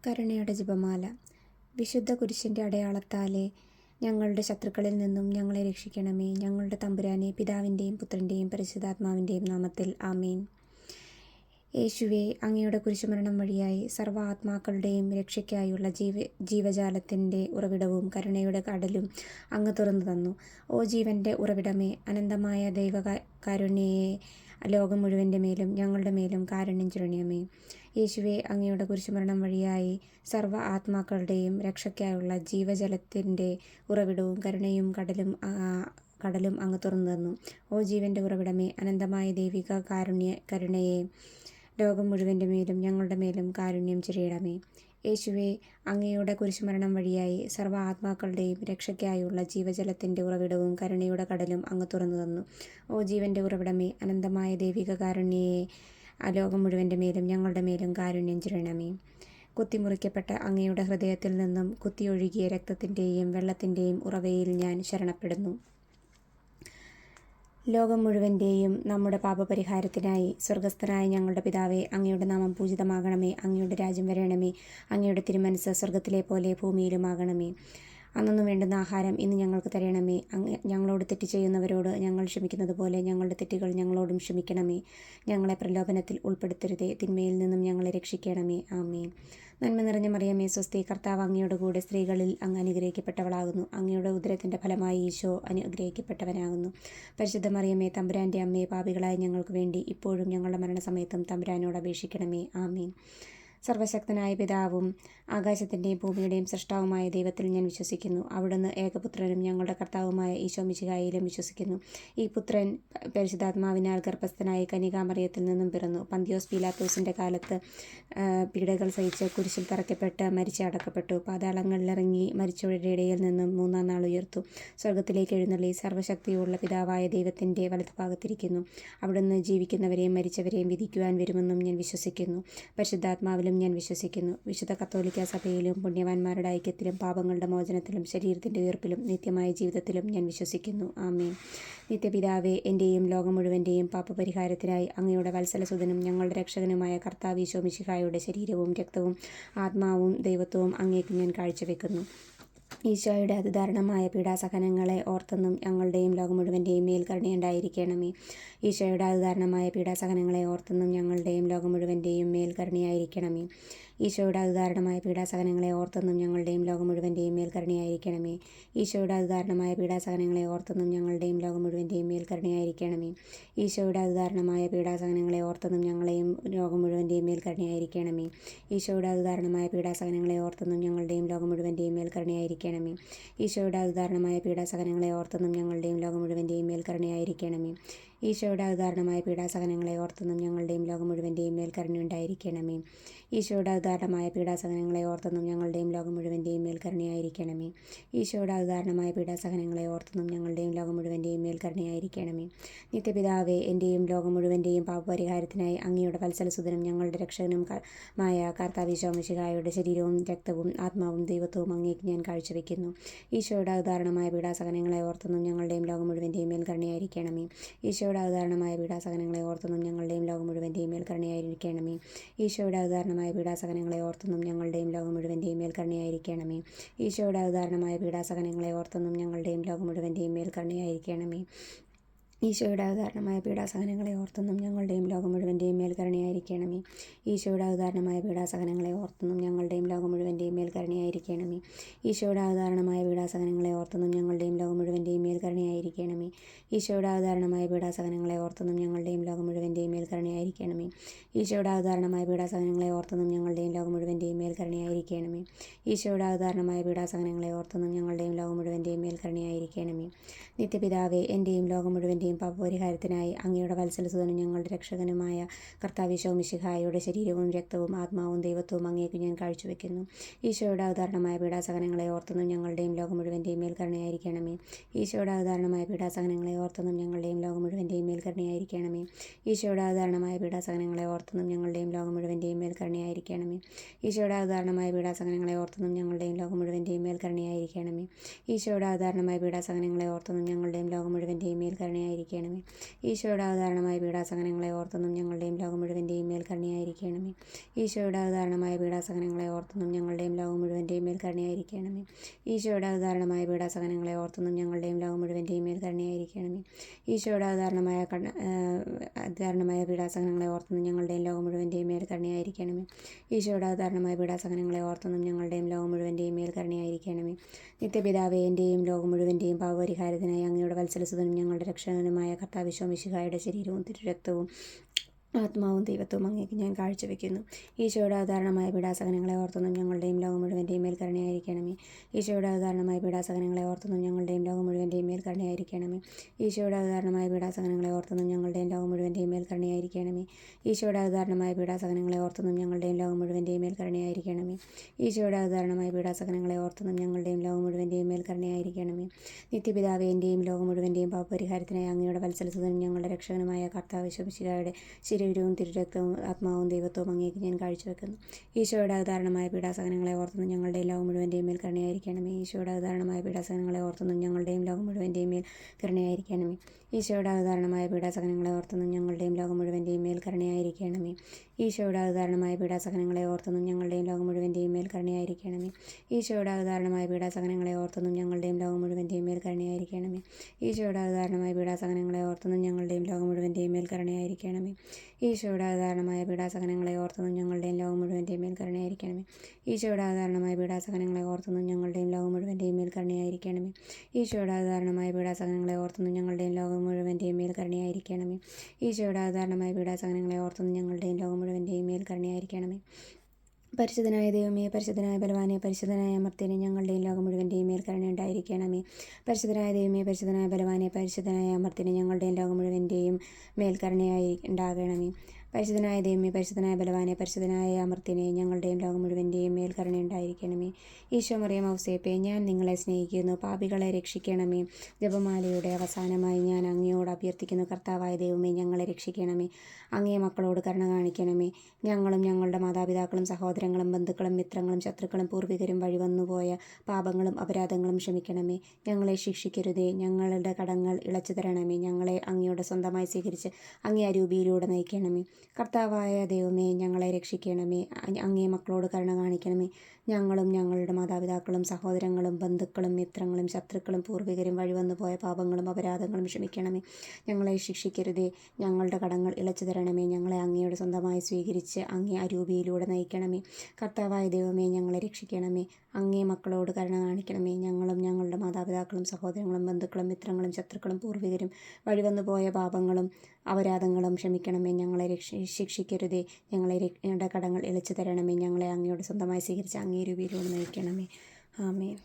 കരുണയുടെ ജപമാല. വിശുദ്ധ കുരിശിൻ്റെ അടയാളത്താലെ ഞങ്ങളുടെ ശത്രുക്കളിൽ നിന്നും ഞങ്ങളെ രക്ഷിക്കണമേ. ഞങ്ങളുടെ തമ്പുരാനെ, പിതാവിൻ്റെയും പുത്രൻ്റെയും പരിശുദ്ധാത്മാവിൻ്റെയും നാമത്തിൽ ആമേൻ. യേശുവേ, അങ്ങയുടെ കുരിശുമരണം വഴിയായി സർവ്വ ആത്മാക്കളുടെയും രക്ഷയ്ക്കായുള്ള ജീവജാലത്തിൻ്റെ ഉറവിടവും കരുണയുടെ കടലും അങ്ങ് തുറന്നു തന്നു. ഓ ജീവൻ്റെ ഉറവിടമേ, അനന്തമായ ദൈവകാരുണ്യയെ, ലോകം മുഴുവൻ്റെ മേലും ഞങ്ങളുടെ മേലും കാരുണ്യം ചൊരിയണമേ. യേശുവേ, അങ്ങയുടെ കുരിശുമരണം വഴിയായി സർവ്വ ആത്മാക്കളുടെയും രക്ഷയ്ക്കായുള്ള ജീവജലത്തിൻ്റെ ഉറവിടവും കടലും അങ്ങ് തുറന്നു തന്നു. ഓ ജീവൻ്റെ ഉറവിടമേ, അനന്തമായ ദൈവിക കരുണയെ, ലോകം മുഴുവൻ്റെ മേലും ഞങ്ങളുടെ മേലും കാരുണ്യം ചൊരിയണമേ. യേശുവേ, അങ്ങയുടെ കുരിശുമരണം വഴിയായി സർവ്വ ആത്മാക്കളുടെയും രക്ഷയ്ക്കായുള്ള ജീവജലത്തിൻ്റെ ഉറവിടവും കരുണയുടെ കടലും അങ്ങ് തുറന്നു തന്നു. ഓ ജീവൻ്റെ ഉറവിടമേ, അനന്തമായ ദൈവിക കാരുണ്യയെ, ലോകം മുഴുവൻ്റെ മേലും ഞങ്ങളുടെ മേലും കാരുണ്യം ചൊരിയണമേ. കുത്തിമുറിക്കപ്പെട്ട അങ്ങയുടെ ഹൃദയത്തിൽ നിന്നും കുത്തിയൊഴുകിയ രക്തത്തിൻ്റെയും വെള്ളത്തിൻ്റെയും ഉറവയിൽ ഞാൻ ശരണപ്പെടുന്നു. ലോകം മുഴുവൻ്റെയും നമ്മുടെ പാപപരിഹാരത്തിനായി സ്വർഗസ്ഥനായ ഞങ്ങളുടെ പിതാവേ, അങ്ങയുടെ നാമം പൂജിതമാകണമേ. അങ്ങയുടെ രാജ്യം വരണമേ. അങ്ങയുടെ തിരുമനസ്സ് സ്വർഗത്തിലെ പോലെ ഭൂമിയിലുമാകണമേ. അന്നു വേണ്ടുന്ന ആഹാരം ഇന്ന് ഞങ്ങൾക്ക് തരണമേ. ഞങ്ങളോട് തെറ്റ് ചെയ്യുന്നവരോട് ഞങ്ങൾ ക്ഷമിക്കുന്നത് പോലെ ഞങ്ങളുടെ തെറ്റുകൾ ഞങ്ങളോടും ക്ഷമിക്കണമേ. ഞങ്ങളെ പ്രലോഭനത്തിൽ ഉൾപ്പെടുത്തരുതേ, തിന്മയിൽ നിന്നും ഞങ്ങളെ രക്ഷിക്കണമേ. ആമേൻ. നന്മ നിറഞ്ഞ മറിയമേ, സ്വസ്തി, കർത്താവ് അങ്ങയുടെ കൂടെ സ്ത്രീകളിൽ അങ്ങ് അനുഗ്രഹിക്കപ്പെട്ടവളാകുന്നു. അങ്ങയുടെ ഉദരത്തിൻ്റെ ഫലമായി ഈശോ അനുഗ്രഹിക്കപ്പെട്ടവനാകുന്നു. പരിശുദ്ധ മറിയമേ, തമ്പുരാൻ്റെ അമ്മേ, പാപികളായ ഞങ്ങൾക്ക് വേണ്ടി ഇപ്പോഴും ഞങ്ങളുടെ മരണസമയത്തും തമ്പുരാനോട് അപേക്ഷിക്കണമേ. ആമേൻ. സർവശക്തനായ പിതാവും ആകാശത്തിൻ്റെയും ഭൂമിയുടെയും സൃഷ്ടാവുമായ ദൈവത്തിൽ ഞാൻ വിശ്വസിക്കുന്നു. അവിടുന്ന് ഏകപുത്രനും ഞങ്ങളുടെ കർത്താവുമായ ഈശോ മിശിഹായിലും വിശ്വസിക്കുന്നു. ഈ പുത്രൻ പരിശുദ്ധാത്മാവിനാൽ ഗർഭസ്ഥനായി കന്യകാമറിയത്തിൽ നിന്നും പിറന്നു. പന്തിയോസ് പീലാത്തോസിൻ്റെ കാലത്ത് പീഡകൾ സഹിച്ച് കുരിശിൽ തറയ്ക്കപ്പെട്ട് മരിച്ച് അടക്കപ്പെട്ടു. പാതാളങ്ങളിലിറങ്ങി മരിച്ചവരുടെ ഇടയിൽ നിന്നും മൂന്നാം നാൾ ഉയർത്തു. സ്വർഗത്തിലേക്ക് എഴുന്നള്ളി സർവ്വശക്തിയുള്ള പിതാവായ ദൈവത്തിൻ്റെ വലതുഭാഗത്തിരിക്കുന്നു. അവിടുന്ന് ജീവിക്കുന്നവരെയും മരിച്ചവരെയും വിധിക്കുവാൻ വരുമെന്നും ഞാൻ വിശ്വസിക്കുന്നു. പരിശുദ്ധാത്മാവിലും ഞാൻ വിശ്വസിക്കുന്നു. വിശുദ്ധ കത്തോലിക്ക സഭയിലും പുണ്യവാന്മാരുടെ ഐക്യത്തിലും പാപങ്ങളുടെ മോചനത്തിലും ശരീരത്തിൻ്റെ ഉയർപ്പിലും നിത്യമായ ജീവിതത്തിലും ഞാൻ വിശ്വസിക്കുന്നു. ആമേൻ. നിത്യപിതാവേ, എൻ്റെയും ലോകം മുഴുവൻ്റെയും പാപപരിഹാരത്തിനായി അങ്ങയുടെ വത്സലസുതനും ഞങ്ങളുടെ രക്ഷകനുമായ കർത്താവ് ഈശോ മിശിഹായുടെ ശരീരവും രക്തവും ആത്മാവും ദൈവത്വവും അങ്ങേക്ക് ഞാൻ കാഴ്ചവെക്കുന്നു. ഈശോയുടെ അതിദാരുണമായ പീഡാസഹനങ്ങളെ ഓർത്തെന്നും ഞങ്ങളുടെയും ലോകം മുഴുവൻ്റെയും മേൽ കരുണയുണ്ടായിരിക്കണമേ. ഈശോയുടെ അതിദാരുണമായ പീഡാസഹനങ്ങളെ ഓർത്തെന്നും ഞങ്ങളുടെയും ലോകം മുഴുവൻ്റെയും മേൽ കരുണയായിരിക്കണമേ. ഈശോയുടെ അതിദാരുണമായ പീഡാസഹനങ്ങളെ ഓർത്തെന്നും ഞങ്ങളുടെയും ലോകം മുഴുവൻ്റെയും മേൽ കരുണയായിരിക്കണമേ. ഈശോയുടെ അതിദാരുണമായ പീഡാസഹനങ്ങളെ ഓർത്തെന്നും ഞങ്ങളുടെയും ലോകം മുഴുവൻ്റെയും മേൽ കരുണയായിരിക്കണമേ. ഈശോയുടെ അതിദാരുണമായ പീഡാസഹനങ്ങളെ ഓർത്തെന്നും ഞങ്ങളെയും ലോകം മുഴുവൻ്റെയും മേൽ കരുണയായിരിക്കണമേ. ഈശോയുടെ അതിദാരുണമായ പീഡാസഹനങ്ങളെ ഓർത്തെന്നും ഞങ്ങളുടെയും ലോകം മുഴുവൻ്റെയും മേൽ കരുണയായിരിക്കണമേ. ഈശോയുടെ അതിദാരുണമായ പീഡാസഹനങ്ങളെ ഓർത്തെന്നും ഞങ്ങളുടെയും ലോകം മുഴുവൻ്റെയും മേൽ കരുണയായിരിക്കണമേ. ഈശോയുടെ അതിദാരുണമായ പീഡാസഹനങ്ങളെ ഓർത്തെന്നും ഞങ്ങളുടെയും ലോകം മുഴുവൻ്റെയും മേൽ കരുണയുണ്ടായിരിക്കണമേ. ഈശോയുടെ അതിദാരുണമായ പീഡാസഹനങ്ങളെ ഓർത്തെന്നും ഞങ്ങളുടെയും ലോകം മുഴുവൻ്റെയും മേൽ കരുണയായിരിക്കണമേ. ഈശോയുടെ അതിദാരുണമായ പീഡാസഹനങ്ങളെ ഓർത്തെന്നും ഞങ്ങളുടെയും ലോകം മുഴുവൻ്റെയും മേൽ കരുണയായിരിക്കണമേ. നിത്യപിതാവേ, എൻ്റെയും ലോകം മുഴുവൻ്റെയും പാപപരിഹാരത്തിനായി അങ്ങയുടെ വത്സലസുതനും ഞങ്ങളുടെ രക്ഷകനുമായ കർത്താവ് ഈശോ മിശിഹായുടെ ശരീരവും രക്തവും ആത്മാവും ദൈവത്വവും അങ്ങേക്ക് ഞാൻ കാഴ്ചവെക്കുന്നു. ഈശോയുടെ അതിദാരുണമായ പീഡാസഹനങ്ങളെ ഓർത്തെന്നും ഞങ്ങളുടെയും ലോകം മുഴുവൻ്റെയും മേൽ കരുണയായിരിക്കണമേ. ഈശോയുടെ അതിദാരുണമായ പീഡാസഹനങ്ങളെ ഓർത്തെന്നും ഞങ്ങളുടെയും ലോകം മുഴുവൻ്റെയും മേൽ കരുണയായിരിക്കണമേ. ഈശോയുടെ അതിദാരുണമായ പീഡാസഹനങ്ങളെ ഓർത്തെന്നും ഞങ്ങളുടെയും ലോകം മുഴുവൻ്റെയും മേൽ കരുണയായിരിക്കണമേ. ഈശോയുടെ അതിദാരുണമായ പീഡാസഹനങ്ങളെ ഓർത്തെന്നും ഞങ്ങളുടെയും ലോകം മുഴുവൻ്റെയും മേൽ കരുണയായിരിക്കണമേ. ഈശോയുടെ അതിദാരുണമായ പീഡാസഹനങ്ങളെ ഓർത്തെന്നും ഞങ്ങളുടെയും ലോകം മുഴുവൻ്റെയും മേൽ കരുണയായിരിക്കണമേ. ഈശോയുടെ അതിദാരുണമായ പീഡാസഹനങ്ങളെ ഓർത്തെന്നും ഞങ്ങളുടെയും ലോകം മുഴുവൻ്റെയും മേൽ കരുണയായിരിക്കണമേ. ഈശോയുടെ അതിദാരുണമായ പീഡാസഹനങ്ങളെ ഓർത്തെന്നും ഞങ്ങളുടെയും ലോകം മുഴുവൻ്റെയും മേൽ കരുണയായിരിക്കണമേ. ഈശോയുടെ അതിദാരുണമായ പീഡാസഹനങ്ങളെ ഓർത്തെന്നും ഞങ്ങളുടെയും ലോകം മുഴുവൻ്റെയും മേൽ കരുണയായിരിക്കണമേ. ഈശോയുടെ അതിദാരുണമായ പീഡാസഹനങ്ങളെ ഓർത്തെന്നും ഞങ്ങളുടെയും ലോകം മുഴുവൻ്റെയും മേൽ കരുണയായിരിക്കണമേ. ഈശോയുടെ അതിദാരുണമായ പീഡാസഹനങ്ങളെ ഓർത്തെന്നും ഞങ്ങളുടെയും ലോകം മുഴുവൻ്റെയും മേൽ കരുണയായിരിക്കണമേ. നിത്യപിതാവേ, എൻ്റെയും ലോകം മുഴുവൻ്റെയും പാപപരിഹാരത്തിനായി അങ്ങയുടെ വത്സലസുതനും ഞങ്ങളുടെ രക്ഷകനുമായ കർത്താവ് ഈശോ മിശിഹായുടെ ശരീരവും രക്തവും ആത്മാവും ദൈവത്വവും അങ്ങേക്ക് ഞാൻ കാഴ്ചവെക്കുന്നു. ഈശോയുടെ അതിദാരുണമായ പീഡാസഹനങ്ങളെ ഓർത്തെന്നും ഞങ്ങളുടെയും ലോകം മുഴുവൻ്റെയും മേൽ കരുണയായിരിക്കണമേ. ഈശോയുടെ അതിദാരുണമായ പീഡാസഹനങ്ങളെ ഓർത്തെന്നും ഞങ്ങളുടെയും ലോകം മുഴുവൻ്റെയും മേൽ കരുണയായിരിക്കണമേ. ഈശോയുടെ അതിദാരുണമായ പീഡാസഹനങ്ങളെ ഓർത്തെന്നും ഞങ്ങളുടെയും ലോകം മുഴുവൻ്റെയും മേൽ കരുണയായിരിക്കണമേ. ഈശോയുടെ അതിദാരുണമായ പീഡാസഹനങ്ങളെ ഓർത്തെന്നും ഞങ്ങളുടെയും ലോകം മുഴുവൻ്റെയും മേൽ കരുണയായിരിക്കണമേ. ഈശോയുടെ അതിദാരുണമായ പീഡാസഹനങ്ങളെ ഓർത്തെന്നും ഞങ്ങളുടെയും ലോകം മുഴുവൻ്റെയും മേൽ കരുണയായിരിക്കണമേ. കരുണയായിരിക്കണമേ. ഈശോയുടെ അവതാരണമായ പീഡാസഹനങ്ങളെ ഓർത്തെന്നും ഞങ്ങളുടെയും ലോകം മുഴുവൻ്റെയും മേൽ കരുണയായിരിക്കണമേ. ഈശോയുടെ അവതാരണമായ പീഡാസഹനങ്ങളെ ഓർത്തെന്നും ഞങ്ങളുടെയും ലോകം മുഴുവൻ്റെയും മേൽ കരുണയായിരിക്കണമേ. ഈശോയുടെ അവതാരണമായ പീഡാസഹനങ്ങളെ ഓർത്തെന്നും ഞങ്ങളുടെയും ലോകം മുഴുവൻ്റെയും മേൽ കരുണയായിരിക്കണമേ. ഈശോയുടെ അവതാരണമായ പീഡാസഹനങ്ങളെ ഓർത്തെന്നും ഞങ്ങളുടെയും ലോകം മുഴുവൻ്റെയും മേൽ കരുണയായിരിക്കണമേ. ഈശോയുടെ അവതാരണമായ പീഡാസഹനങ്ങളെ ഓർത്തെന്നും ഞങ്ങളുടെയും ലോകം മുഴുവൻ്റെയും മേൽ കരുണയായിരിക്കണമേ. നിത്യപിതാവേ, എൻ്റെയും ലോകം മുഴുവൻ്റെയും പാപപരിഹാരത്തിനായി അങ്ങയുടെ വത്സലസുതനും ഞങ്ങളുടെ രക്ഷകനുമായ കർത്താവ് ഈശോ മിശിഹായുടെ ശരീരവും തിരുരക്തവും ആത്മാവും ദൈവത്വവും അങ്ങേക്ക് ഞാൻ കാഴ്ചവെക്കുന്നു. ഈശോയുടെ അവതാരണമായ പീഡാസഹനങ്ങളെ ഓർത്തെന്നും ഞങ്ങളുടെയും ലോകം മുഴുവൻ്റെയും മേൽ കരുണയായിരിക്കണമേ. ഈശോയുടെ അവതാരണമായ പീഡാസഹനങ്ങളെ ഓർത്തെന്നും ഞങ്ങളുടെയും ലോകം മുഴുവൻ്റെയും മേൽ കരുണയായിരിക്കണമേ. ഈശോയുടെ അവതാരണമായ പീഡാസഹനങ്ങളെ ഓർത്തെന്നും ഞങ്ങളുടെയും ലോകം മുഴുവൻ്റെയും മേൽ കരുണയായിരിക്കണമേ. ഈശോയുടെ അവതാരണമായ പീഡാസഹനങ്ങളെ ഓർത്തെന്നും ഞങ്ങളുടെയും ലോകം മുഴുവൻ്റെയും മേൽ കരുണയായിരിക്കണമേ. ഈശോയുടെ അവതാരണമായ പീഡാസഹനങ്ങളെ ഓർത്തെന്നും ഞങ്ങളുടെയും ലോകം മുഴുവൻ്റെയും മേൽ കരുണയായിരിക്കണമേ. നിത്യപിതാവേ, എൻ്റെയും ലോകം മുഴുവൻ്റെയും പാപപരിഹാരത്തിനായി അങ്ങയുടെ വത്സലസുതനും ഞങ്ങളുടെ രക്ഷകനുമായ കർത്താവ് ഈശോ മിശിഹായുടെ ശരീരവും തിരുരക്തവും ആത്മാവും ദൈവത്വവും അങ്ങേക്ക് ഞാൻ കാഴ്ചവെക്കുന്നു. ഈശോയുടെ അവതാരണമായ പീഡാസഹനങ്ങളെ ഓർത്തെന്നും ഞങ്ങളുടെയും ലോകം മുഴുവൻ്റെയും മേൽ കരുണയായിരിക്കണമേ. ഈശോയുടെ അവതാരണമായ പീഡാസഹനങ്ങളെ ഓർത്തെന്നും ഞങ്ങളുടെയും ലോകം മുഴുവൻ്റെയും മേൽ കരുണയായിരിക്കണമേ. ഈശോയുടെ അവതാരണമായ പീഡാസഹനങ്ങളെ ഓർത്തെന്നും ഞങ്ങളുടെയും ലോകം മുഴുവൻ്റെയും മേൽ കരുണയായിരിക്കണമേ. ഈശോയുടെ അവതാരണമായ പീഡാസഹനങ്ങളെ ഓർത്തെന്നും ഞങ്ങളുടെയും ലോകം മുഴുവൻ്റെയും മേൽ കരുണയായിരിക്കണമേ. ഈശോയുടെ അവതാരണമായ പീഡാസഹനങ്ങളെ ഓർത്തെന്നും ഞങ്ങളുടെയും ലോകം മുഴുവൻ്റെയും മേൽ കരുണയായിരിക്കണമേ. ഈശോയുടെ അവതാരണമായ പീഡാസഹനങ്ങളെ ഓർത്തെന്നും ഞങ്ങളുടെയും ലോകം മുഴുവൻ്റെയും മേൽ കരുണയായിരിക്കണമേ. ഈശോയുടെ അവതാരണമായ പീഡാസഹനങ്ങളെ ഓർത്തെന്നും ഞങ്ങളുടെയും ലോകം മുഴുവൻ്റെയും മേൽ കരുണയായിരിക്കണമേ. ഈശോയുടെ അവതാരണമായ പീഡാസഹനങ്ങളെ ഓർത്തെന്നും ഞങ്ങളുടെയും ലോകം മുഴുവൻ്റെയും മേൽ കരുണയായിരിക്കണമേ. ഈശോയുടെ അവതാരണമായ പീഡാസഹനങ്ങളെ ഓർത്തെന്നും ഞങ്ങളുടെയും ലോകം മുഴുവൻ്റെയും മേൽ കരുണയായിരിക്കണമേ. ഈശോയുടെ അവതാരണമായ പീഡാസഹനങ്ങളെ ഓർത്തെന്നും ഞങ്ങളുടെയും ലോകം മുഴുവൻ്റെയും മേൽ കരുണയായിരിക്കണമേ. പരിശുദ്ധനായ ദൈവമേ, പരിശുദ്ധനായ ബലവാനെ, പരിശുദ്ധനായ അമർത്യനെ, ഞങ്ങളുടെയും ലോകം മുഴുവൻ്റെയും മേൽ കരുണയുണ്ടായിരിക്കണമേ. പരിശുദ്ധനായ ദൈവമേ, പരിശുദ്ധനായ ബലവാനെ, പരിശുദ്ധനായ അമർത്യനെ, ഞങ്ങളുടെയും ലോകം മുഴുവൻ്റെയും മേൽ കരുണയുണ്ടാകണമേ. പരിശുദ്ധനായ ദൈവമേ, പരിശുദ്ധനായ ബലവാനെ, പരിശുദ്ധനായ അമർത്യനെ, ഞങ്ങളുടെയും ലോകം മുഴുവൻ്റെയും മേൽ കരുണയുണ്ടായിരിക്കണമേ. ഈശോ മറിയം ഔസേപ്പേ, ഞാൻ നിങ്ങളെ സ്നേഹിക്കുന്നു, പാപികളെ രക്ഷിക്കണമേ. ജപമാലയുടെ അവസാനമായി ഞാൻ അങ്ങയോട് അഭ്യർത്ഥിക്കുന്നു, കർത്താവായ ദൈവമേ, ഞങ്ങളെ രക്ഷിക്കണമേ. അങ്ങേ മക്കളോട് കരുണ കാണിക്കണമേ. ഞങ്ങളും ഞങ്ങളുടെ മാതാപിതാക്കളും സഹോദരങ്ങളും ബന്ധുക്കളും മിത്രങ്ങളും ശത്രുക്കളും പൂർവികരും വഴിവന്നുപോയ പാപങ്ങളും അപരാധങ്ങളും ക്ഷമിക്കണമേ. ഞങ്ങളെ ശിക്ഷിക്കരുതേ, ഞങ്ങളുടെ കടങ്ങൾ ഇളച്ചു തരണമേ. ഞങ്ങളെ അങ്ങയുടെ സ്വന്തമായി സ്വീകരിച്ച് അങ്ങേ അരൂപിയിലൂടെ നയിക്കണമേ. കർത്താവായ ദൈവമേ, ഞങ്ങളെ രക്ഷിക്കണമേ. അങ്ങേ മക്കളോട് കരുണ കാണിക്കണമേ. ഞങ്ങളും ഞങ്ങളുടെ മാതാപിതാക്കളും സഹോദരങ്ങളും ബന്ധുക്കളും മിത്രങ്ങളും ശത്രുക്കളും പൂർവികരും വഴിവന്നുപോയ പാപങ്ങളും അപരാധങ്ങളും ക്ഷമിക്കണമേ. ഞങ്ങളെ ശിക്ഷിക്കരുതേ, ഞങ്ങളുടെ കടങ്ങൾ ഇളച്ചു തരണമേ. ഞങ്ങളെ അങ്ങയുടെ സ്വന്തമായി സ്വീകരിച്ച് അങ്ങേ അരൂപിയിലൂടെ നയിക്കണമേ. കർത്താവായ ദൈവമേ, ഞങ്ങളെ രക്ഷിക്കണമേ. അങ്ങേ മക്കളോട് കരുണ കാണിക്കണമേ. ഞങ്ങളും ഞങ്ങളുടെ മാതാപിതാക്കളും സഹോദരങ്ങളും ബന്ധുക്കളും മിത്രങ്ങളും ശത്രുക്കളും പൂർവികരും വഴിവന്നുപോയ പാപങ്ങളും അപരാധങ്ങളും ക്ഷമിക്കണമേ. ഞങ്ങളെ ശിക്ഷിക്കരുതേ, ഞങ്ങളുടെ കടങ്ങൾ ഇളച്ചു തരണമേ. ഞങ്ങളെ അങ്ങയോട് സ്വന്തമായി സ്വീകരിച്ച് അങ്ങേ രൂപയിലൂടെ നയിക്കണമേ. ആമേൻ.